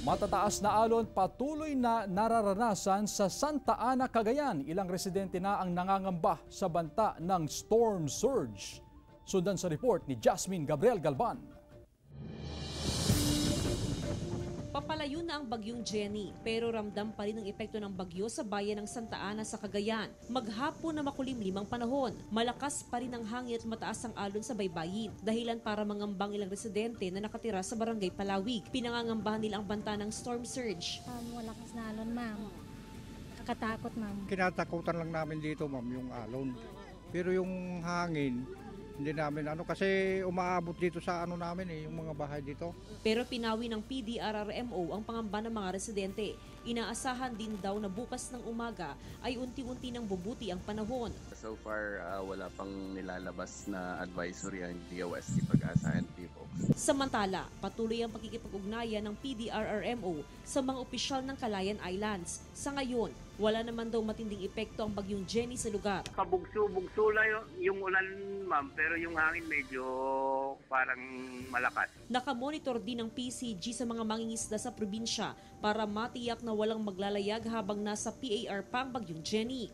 Matataas na alon patuloy na nararanasan sa Santa Ana, Cagayan. Ilang residente na ang nangangamba sa banta ng storm surge. Sundan sa report ni Jasmine Gabriel Galban. Papalayo na ang bagyong Jenny, pero ramdam pa rin ang epekto ng bagyo sa bayan ng Santa Ana sa Cagayan. Maghapon na makulimlim ang panahon. Malakas pa rin ang hangin at mataas ang alon sa baybayin, dahilan para mangambang ilang residente na nakatira sa barangay Palawig. Pinangangambahan nila ang banta ng storm surge. Malakas na alon, ma'am. Nakakatakot, ma'am. Kinatakutan lang namin dito, ma'am, yung alon. Pero yung hangin, hindi namin kasi umaabot dito sa namin yung mga bahay dito. Pero pinawi ng PDRRMO ang pangamba ng mga residente. Inaasahan din daw na bukas ng umaga ay unti-unti nang bubuti ang panahon. So far, wala pang nilalabas na advisory ang DOST Pag-asa and people. Samantala, patuloy ang pakikipag-ugnayan ng PDRRMO sa mga opisyal ng Calayan Islands. Sa ngayon, wala naman daw matinding epekto ang bagyong Jenny sa lugar. Pabugso-bugso lang yung ulan, ma'am, pero yung hangin medyo parang malakas. Nakamonitor din ng PCG sa mga mangingisda sa probinsya para matiyak na walang maglalayag habang nasa PAR pa ang bagyong Jenny.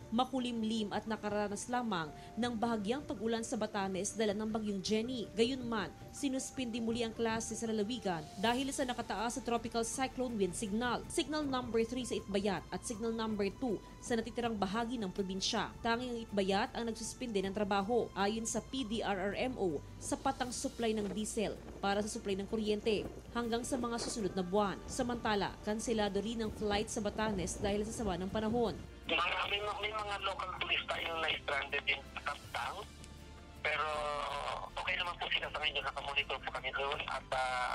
Makulimlim at nakaranas lamang ng bahagyang pag-ulan sa Batanes dala ng bagyong Jenny. Gayunman, sinuspindi muli ang klase sa lalawigan dahil sa nakataas sa tropical cyclone wind signal. Signal number 3 sa Itbayat at signal number 2 sa natitirang bahagi ng probinsya. Tanging ang Itbayat ang nagsuspindi ng trabaho. Ayon sa PDRRMO, sapat ang supply ng diesel para sa supply ng kuryente hanggang sa mga susunod na buwan. Samantala, kanselado rin ang flight sa Batanes dahil sa sama ng panahon. May mga local turista yung na-stranded din sa Kaptang. Pero okay naman po sila sa ngayon, nakamonitor po kami doon at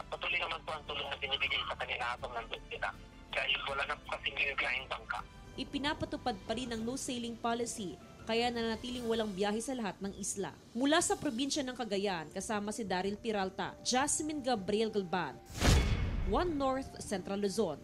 patuloy naman po ang tulong na binibigay sa kanila habang nandun sila. Dahil wala na po kasing ginagahing bangka. Ipinapatupad pa rin ang no sailing policy kaya nanatiling walang biyahe sa lahat ng isla. Mula sa probinsya ng Cagayan, kasama si Daryl Peralta, Jasmine Gabriel Galban, One North Central Luzon.